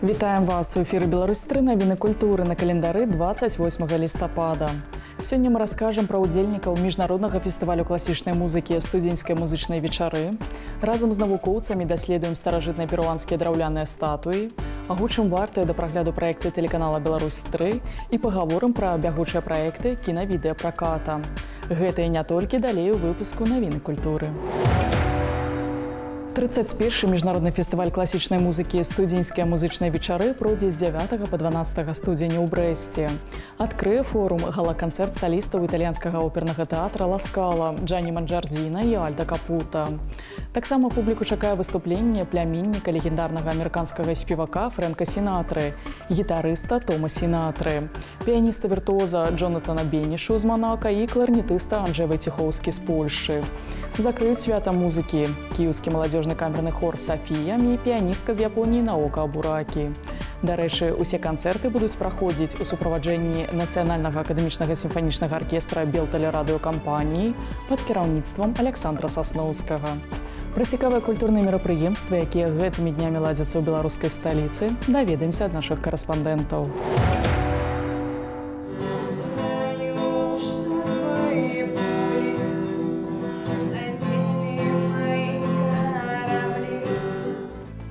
Вітаем вас у эфіры Беларусь-3 навіны культуры на календары 28 лістапада. Сёння мы раскажам пра ўдзельнікаў міжнароднага фестывалю класічнай музыкі студзеньскай музычнай вечары. Разам з навукоўцамі даследуем старажытныя перуанскія драўляныя статуі, агучым вартыя да прагляду праекты тэлеканала Беларусь-3 і пагаворым пра бягучыя праекты кінавідэапраката. Гэта і не толькі далей у выпуску навіны культуры. 31-й міжнародны фестываль класічнай музыкі студзеньскія музычныя вечары пройдзе з 9 па 12 студзеня ў Брэсце. Адкрые форум гала-канцэрт салістаў італьянскага опернага тэатра «Ла Скала» Джанні Манджардіна і Альда Капута. Таксама публіку чакае выступленне пляменніка легендарнага амерыканскага спевака Фрэнка Сінатры, гітарыста Тома Сінатры, піяніста-віртуоза Джонатана Бенішу з Манака і кларнетыста Анджэй Вайцехоўскі з Польшы. Закрыюць свята музыкі кіеўскі маладзёжны камерны хор «Сафія» і піяністка з Японіі Наока Абуракі. Дарэчы, усе канцэрты будуць праходзіць у суправаджэнні Нацыянальнага акадэмічнага сімфанічнага аркестра Белтэлерадыёкампаніі пад кіраўніцтвам Аляксандра Сасноўскага. Пра цікавыя культурныя мерапрыемствы, якія гэтымі днямі ладзяцца ў беларускай сталіцы, даведаемся ад нашых карэспандэнтаў.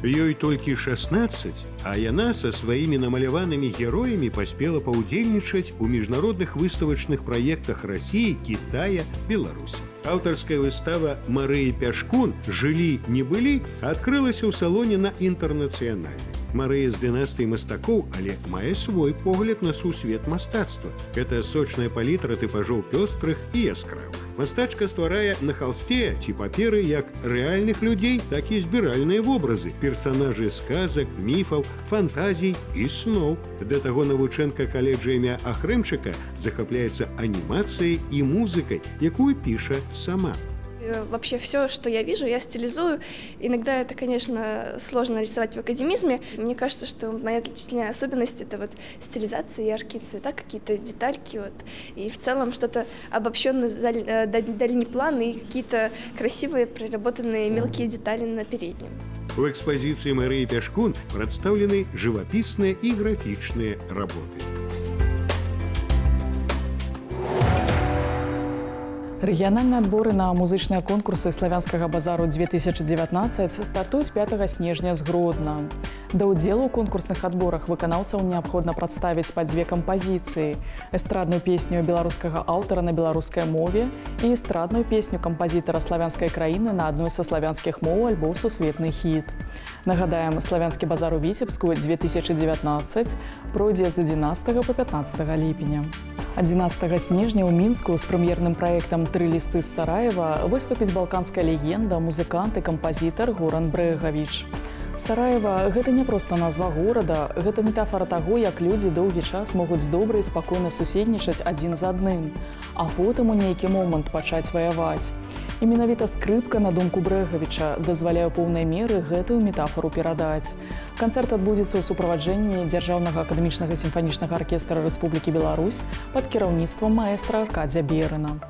Ёй толькі 16, а яна са сваімі намаляванымі героямі паспела паўдзельнічаць у міжнародных выставачных праектах Расіі, Кітая, Беларусі. Аўтарская выстава Марыі Пяшкун «Жылі, не былі» адкрылася ў салоне на Інтэрнацыянальнай. Марыя з дынастыі мастакоў, але мае свой погляд на сусвет мастацтва. Гэта сочная палітра тыпажоў пёстрых і яскравых. Мастачка стварае на халсце ці паперы як рэальных людзей, так і збіральныя вобразы, персанажы сказак, міфаў, фантазій і сноў. Да таго навучэнка каледжа імя Ахрэмчыка захапляецца анімацыяй і музыкай, якую піша сама. Вообще все, что я вижу, я стилизую. Иногда это, конечно, сложно рисовать в академизме. Мне кажется, что моя отличительная особенность — это вот стилизация, яркие цвета, какие-то детальки. Вот. И в целом что-то обобщенное, дальний план и какие-то красивые проработанные мелкие детали на переднем. У экспозиции Марии Пяшкун представлены живописные и графичные работы. Рэгіянальныя адборы на музычныя конкурсы славянскага базару 2019 стартуюць 5 снежня з Гродна. Да ўдзелу ў конкурсных адборах выканаўцаў неабходна прадставіць па 2 кампазіцыі: эстрадную песню беларускага аўтара на беларускай мове і эстрадную песню кампазітара славянскай краіны на адной са славянскіх моў альбо сусветны хіт. Нагадаем, славянскі базар у Віцебску 2019 пройдзе з 11 па 15 ліпеня. 11 снежня ў Мінску з прэм'ерным праектам «Тры лісты з Сараева» выступіць балканская легенда, музыкант і кампазітар Горан Брэгавіч. Сараева – гэта не проста назва горада, гэта метафора таго, як людзі доўгі час могуць добра і спакойна суседнічаць адзін з адным, а потым у нейкі момант пачаць ваяваць. І менавіта скрыпка, на думку Брэгавіча, дазваляе ў поўнай меры гэтую метафору перадаць. Канцэрт адбудзецца ў суправаджэнні Дзяржаўнага акадэмічнага сімфанічнага аркестра Рэспублікі Беларусь пад кіраўніцтвам маэстра Аркадзя Берына.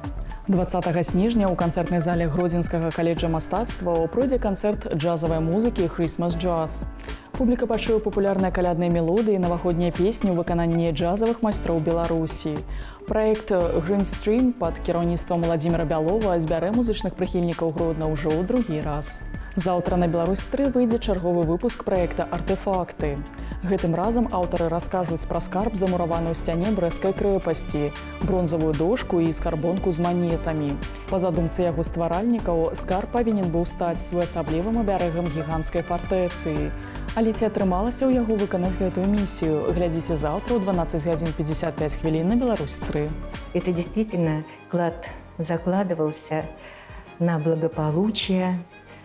20 снежня ў канцэртнай зале Гродзенскага каледжа мастацтваў пройдзе канцэрт джазавай музыкі «Christmas Jazz». Публіка пачуе папулярныя калядныя мелодыі і навагоднія песні ў выкананні джазавых майстроў Беларусі. Праект «Green Stream» пад кіраўніцтвам Владзіміра Бялова збярэ музычных прыхільнікаў Гродна ўжо ў другі раз. Заўтра на Беларусь-3 выйдзе чарговы выпуск праекта «Артефакты». Гэтым разам аўтары раскажуць пра скарб, замураваны ў сцяне брэсцкай крэпасці, бронзавую дошку і скарбонку з манетамі. Па задумцы яго стваральнікаў, скарб павінен быў стаць своеасаблівым абярэгам гіганцкай фартэцыі. Але ці атрымалася ў яго выканаць гэтую місію? Глядзіце заўтра ў 12:55 на Беларусь-3. Это действительно клад закладывался на благополучие,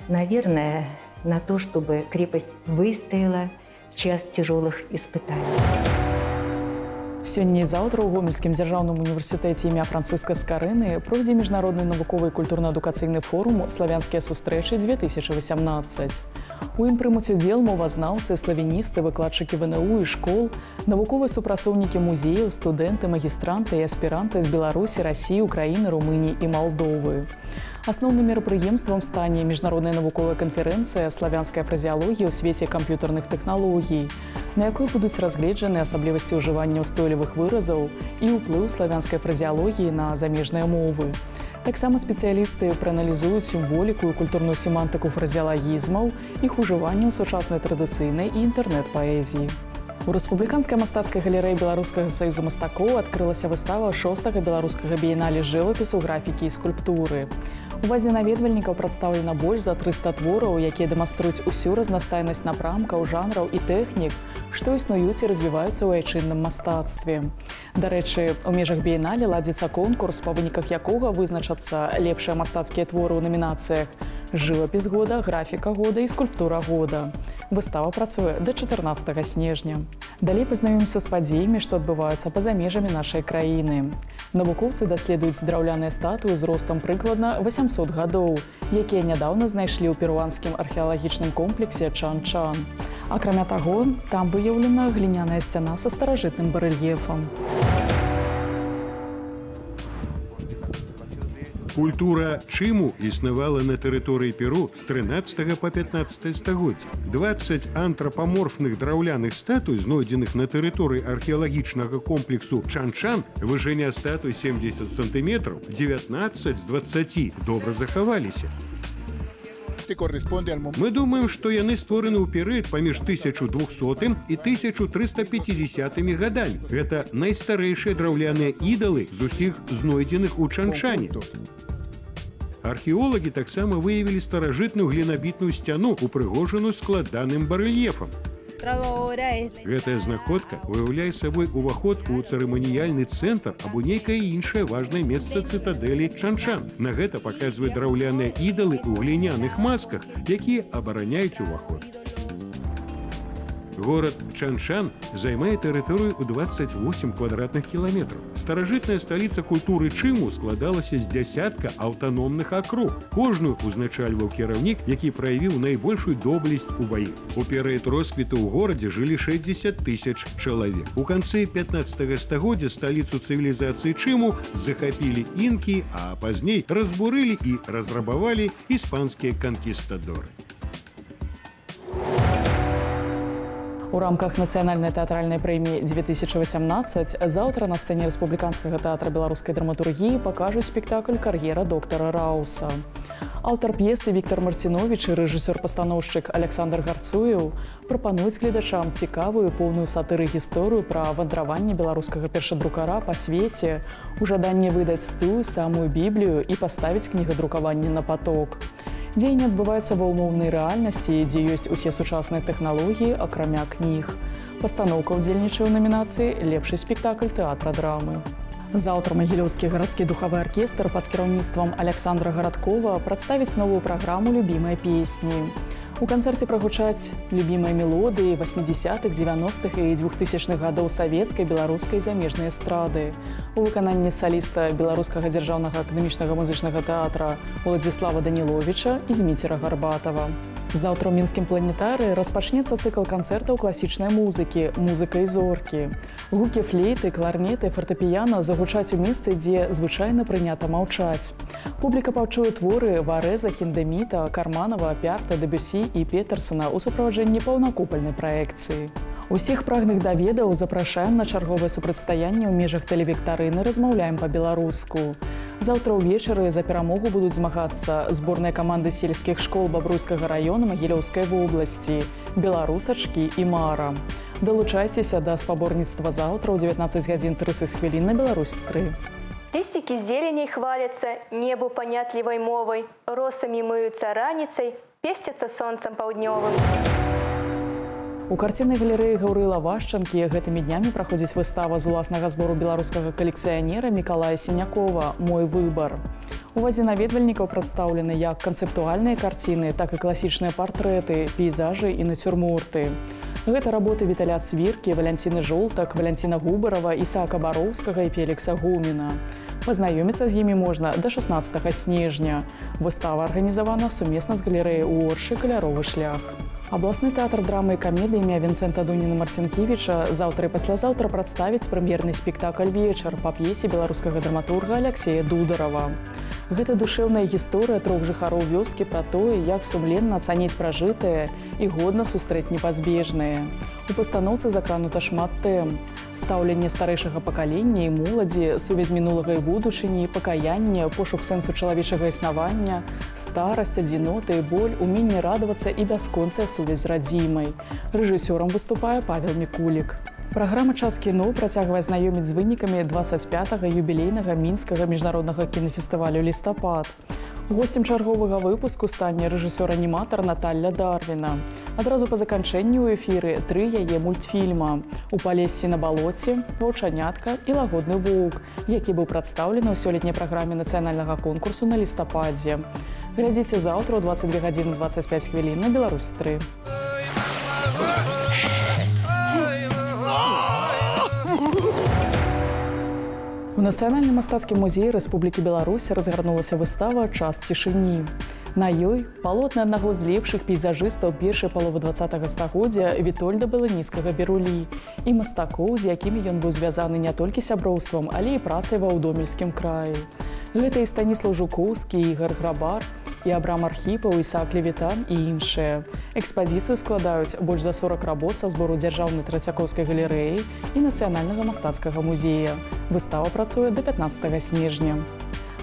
наверное, на то, чтобы крепость выстояла в час тяжелых испытаний. Сёння і заўтра ў Гомельскім дзяржаўным універсітэце імя Францыска Скарыны пройдзе міжнародны навуковы і культурна-адукацыйны форум «Славянскія сустрэчы-2018». У ім прымуць удзел мовазнаўцы, славяністы, выкладчыкі ВНУ і школ, навуковыя супрацоўнікі музеяў, студэнты, магістранты і аспіранты з Беларусі, Расіі, Украіны, Румыніі і Малдовы. Асноўным мерапрыемствам стане міжнародная навуковая канферэнцыя «Славянская фразеалогія ў свеце камп'ютарных тэхналогій», на якой будуць разгледжаны асаблівасці ўжывання ўстойлівых выразаў і ўплыў славянскай фразеалогіі на замежныя мовы. Таксама спецыялісты прааналізуюць сімволіку і культурную семантыку фразеалагізмаў, іх ужывання ў сучаснай традыцыйнай і інтэрнэт-паэзіі. У Рэспубліканскай мастацкай галерэі Беларускага саюза мастакоў адкрылася выстава 6-га беларускага біеннале жывапісу, графікі і скульптуры. У вазе наведвальнікаў прадстаўлена больш за 300 твораў, якія дэманструюць усю разнастайнасць напрамкаў, жанраў і тэхнік, што існуюць і развіваюцца ў айчынным мастацтве. Дарэчы, у межах біеннале ладзіцца конкурс, па выніках якога вызначацца лепшыя мастацкія творы ў намінацыях «Жывапіс года», «Графіка года» і «Скульптура года». Выстава працуе да 14 снежня. Далей пазнаёмімся з падзеямі, што адбываюцца па-за межамі нашай краіны. Навукоўцы даследуюць драўляныя статуі з ростам прыкладна 800 гадоў, якія нядаўна знайшлі ў перуанскім археалагічным комплексе Чан-Чан. Акрамя таго, там выяўлена гліняная сцяна са старажытным барэльефам. Культура чыму існавала на тэрыторыі Перу з 13 па 15 стагоддзя. 20 антрапаморфных драўляных статуй, знойдзеных на тэрыторыі археалагічнага комплексу Чан-Чан, вышыня статуй 70 сантыметраў, 19 з 20 добра захаваліся. Мы думаем, што яны створаны ў перыяд паміж 1200 і 1350 гадамі. Гэта найстарэйшыя драўляныя ідалы з усіх знойдзеных у Чан-Чане. Археолагі таксама выявілі старажытную глінабітную сцяну, упрыгожаную складаным барэльефам. Гэтая знаходка выяўляе сабой уваход у цырыманіяльны цэнтр або нейкае іншае важнае месца цытадэлі Чан-Чан. На гэта паказваюць драўляныя ідалы ў гліняных масках, якія абараняюць уваход. Горад Чан-Чан займае тэрыторыю ў 28 квадратных кіламетраў. Старажытная сталіца культуры чыму складалася з дзясятка аўтаномных акруг. Кожную узначальваў кіраўнік, які праявіў найбольшую доблесць у баі. У перыяд росквіту ў горадзе жылі 60 000 чалавек. У канцы 15 стагоддзя сталіцу цывілізацыі чыму захапілі інкі, а пазней разбурылі і разрабавалі іспанскія канкістадоры. У рамках нацыянальнай тэатральнай прэміі 2018 заўтра на сцэне Рэспубліканскага тэатра беларускай драматургіі пакажуць спектакль «Кар'ера доктара Рауса». Аўтар п'есы Віктар Марціновіч і рэжысёр-пастаноўшчык Александр Гарцуеў прапануюць гледачам цікавую, поўную сатыры гісторыю пра вандраванне беларускага першадрукара па свеце, у жаданні выдаць тую самую Біблію і паставіць кнігадрукаванне на паток. Дзеянне адбываецца ва ўмоўнай рэальнасці, дзе ёсць усе сучасныя тэхналогіі, акрамя кніг. Пастаноўка ўдзельнічае ў намінацыі «Лепшы спектакль тэатра драмы». Заўтра Магілёўскі гарадскі духавы аркестр пад кіраўніцтвам Александра Гарадкова прадставіць новую праграму «Любімыя песні». У канцэрце прагучаць любімыя мелодыі 80-х, 90-х і 2000-х гадоў савецкай, беларускай і замежнай эстрады. У выкананні саліста Беларускага дзяржаўнага акадэмічнага музычнага тэатра Уладзіслава Даніловіча і Зміцера Гарбатава. Заўтра ў мінскім планетарыі распачнецца цыкл канцэртаў класічнай музыкі «Музыка і зоркі». Гукі флейты, кларнеты, фартэпіяна загучаць у месцы, дзе звычайна прынята маўчаць. Публіка пачуе творы Варэза, Хіндэміта, Карманава, Пярта, Дэбюсі і Петерсона ў суправаджэнні паўнакупальнай праекцыі. Усіх прагных даведаў запрашаем на чарговае супрацьстаянне ў межах тэлевіктарыны «Размаўляем па-беларуску». Заўтра ўвечары за перамогу будуць змагацца зборныя каманды сельскіх школ Бабруйскага раёна Магілёўскай вобласці, беларусачкі і Мара. Далучайцеся да спаборніцтва заўтра ў 19:30 на Беларусь-3. Листики зеленей хвалятся, небу понятливой мовой, росами мыются раницей, пестятся солнцем паўднёвым. У карціннай галерэі Гаўрыла Вашчанкі гэтымі днямі праходзіць выстава з уласнага збору беларускага калекцыянера Мікалая Сінякова «Мой выбар». У вазе наведвальнікаў прадстаўлены як канцэптуальныя карціны, так і класічныя партрэты, пейзажы і нацюрморты. Гэта работы Віталя Цвіркі, Валянціны Жолтак, Валянціна Губарава, Ісаака Бароўскага і Фелікса Гуміна. Пазнаёміцца з імі можна да 16 снежня. Выстава арганізавана сумесна з галерэяй у Оршы «Каляровы шлях». Абласны тэатр драмы і камедыі імя Вінцэнта Дуніна-Марцінкевіча заўтра і паслязаўтра прадставіць прэм'ерны спектакль «Вечар» па п'есе беларускага драматурга Аляксея Дударава. Гэта душэўная гісторыя 3 жыхароў вёскі пра тое, як сумленна ацаніць пражытае і годна сустрэць непазбежнае. У пастаноўцы закранута шмат тэм. Стаўленне старэйшага пакалення і моладзі, сувязь мінулага і будучыні, пакаянне, пошук сэнсу чалавечага існавання, старасць, адзінота і боль, уменне радавацца і бясконцая сувязь з радзімай. Рэжысёрам выступае Павел Мікулік. Праграма «Час кіно» працягвае знаёміць з вынікамі 25-га юбілейнага мінскага міжнароднага кінафестывалю «Лістапад». Госцем чарговага выпуску стане рэжысёр-аніматар Наталля Дарвіна. Адразу па заканчэнні ў эфіры 3 яе мультфільма «У палессі на балоце», «Ваўчанятка» і «Лагодны воўк», які быў прадстаўлены ў сёлетняй праграме нацыянальнага конкурсу на лістападзе. Глядзіце заўтра ў 22:25 на Беларусь-3. У Нацыянальным мастацкім музеі Рэспублікі Беларусь разгарнулася выстава «Час цішыні». На ёй палотны аднаго з лепшых пейзажыстаў першай паловы 20-го стагоддзя Вітольда Балыніцкага Берулі і мастакоў, з якімі ён быў звязаны не толькі сяброўствам, але і працай ва Ўдомельскім краі. Гэта і Станіслаў Жукоўскі, і Ігар Грабар, і Абрам Архіпаў, Ісаак Левітан і іншыя. Экспазіцыю складаюць больш за 40 работ са збору Дзяржаўнай Трацякоўскай галерэі і Нацыянальнага мастацкага музея. Выстава працуе да 15 снежня.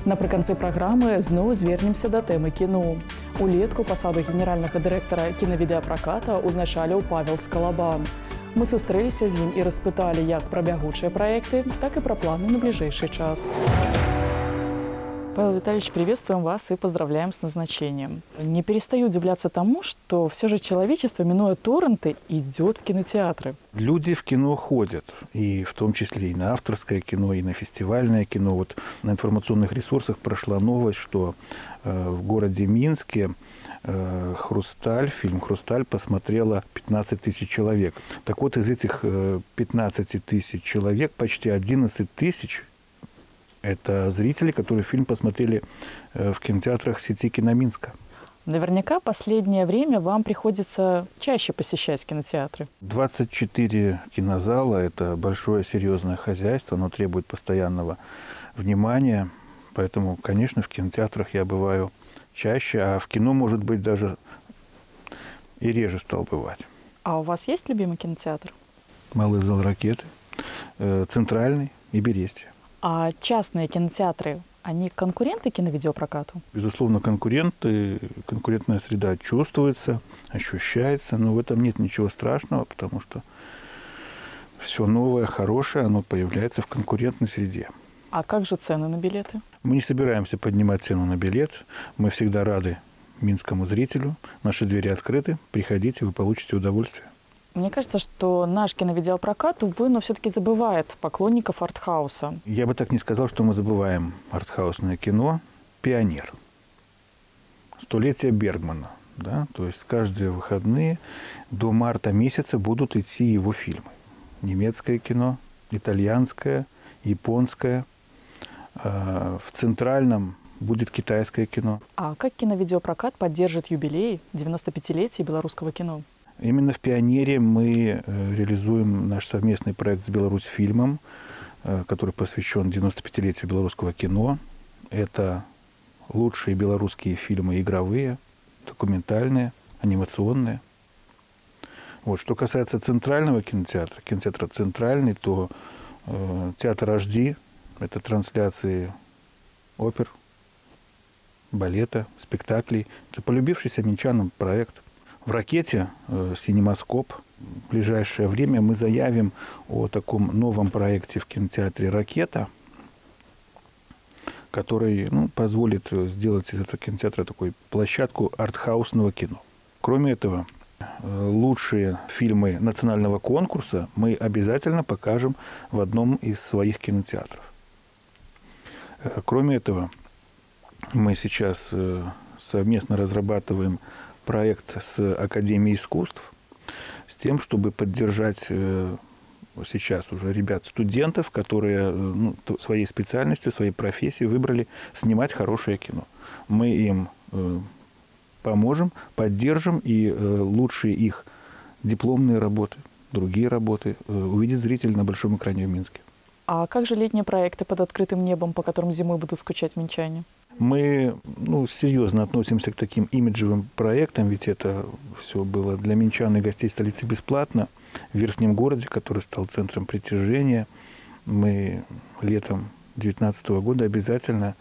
Напрыканцы праграмы зноў звернемся да тэмы кіно. Улетку пасаду генеральнага дырэктара кінавідэапраката ўзначаліў Павел Скалабан. Мы сустрэліся з ім і распыталі як пра бягучыя праекты, так і пра планы на бліжэйшы час. Павел Витальевич, приветствуем вас и поздравляем с назначением. Не перестаю удивляться тому, что все же человечество, минуя торренты, идет в кинотеатры. Люди в кино ходят, и в том числе и на авторское кино, и на фестивальное кино. Вот на информационных ресурсах прошла новость, что в городе Минске «Хрусталь», фильм «Хрусталь» посмотрело 15 тысяч человек. Так вот, из этих 15 тысяч человек почти 11 тысяч это зрители, которые фильм посмотрели в кинотеатрах сети «Киноминска». Наверняка последнее время вам приходится чаще посещать кинотеатры. 24 кинозала – это большое серьезное хозяйство, оно требует постоянного внимания. Поэтому, конечно, в кинотеатрах я бываю чаще, а в кино, может быть, даже и реже стал бывать. А у вас есть любимый кинотеатр? Малый зал «Ракеты», Центральный и Берестия. А частные кинотеатры, они конкуренты киновидеопрокату? Безусловно, конкуренты. Конкурентная среда чувствуется, ощущается, но в этом нет ничего страшного, потому что все новое, хорошее, оно появляется в конкурентной среде. А как же цены на билеты? Мы не собираемся поднимать цену на билет. Мы всегда рады минскому зрителю. Наши двери открыты. Приходите, вы получите удовольствие. Мне кажется, что наш киновидеопрокат, увы, но все-таки забывает поклонников артхауса. Я бы так не сказал, что мы забываем артхаусное кино. «Пионер». Столетие Бергмана. Да? То есть каждые выходные до марта месяца будут идти его фильмы. Немецкое кино, итальянское, японское. В Центральном будет китайское кино. А как киновидеопрокат поддержит юбилей 95-летия белорусского кино? Именно в «Пионере» мы реализуем наш совместный проект с «Беларусьфильмом», который посвящен 95-летию белорусского кино. Это лучшие белорусские фильмы игровые, документальные, анимационные. Вот. Что касается Центрального кинотеатра, кинотеатра «Центральный», то театр HD – это трансляции опер, балета, спектаклей. Это полюбившийся минчанам проект. В «Ракете» «Синемаскоп» в ближайшее время мы заявим о таком новом проекте в кинотеатре «Ракета», который позволит сделать из этого кинотеатра такую площадку артхаусного кино. Кроме этого, лучшие фильмы национального конкурса мы обязательно покажем в одном из своих кинотеатров. Кроме этого, мы сейчас совместно разрабатываем проект с Академией искусств с тем, чтобы поддержать сейчас уже ребят-студентов, которые своей специальностью, своей профессией выбрали снимать хорошее кино. Мы им поможем, поддержим, и лучшие их дипломные работы, другие работы увидит зритель на большом экране в Минске. А как же летние проекты под открытым небом, по которым зимой будут скучать минчане? Мы серьезно относимся к таким имиджевым проектам, ведь это все было для минчан и гостей столицы бесплатно. В Верхнем городе, который стал центром притяжения, мы летом 2019 года обязательно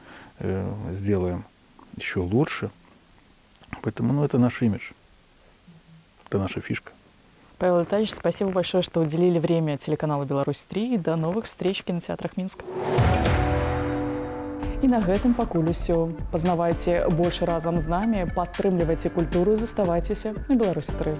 сделаем еще лучше. Поэтому это наш имидж, это наша фишка. Павел Витальевич, спасибо большое, что уделили время телеканалу «Беларусь-3». И до новых встреч в кинотеатрах Минска. І на гэтым пакуль усё. Пазнавайце больше разам з намі, падтрымлівайце культуру і заставайцеся на Беларусь-3.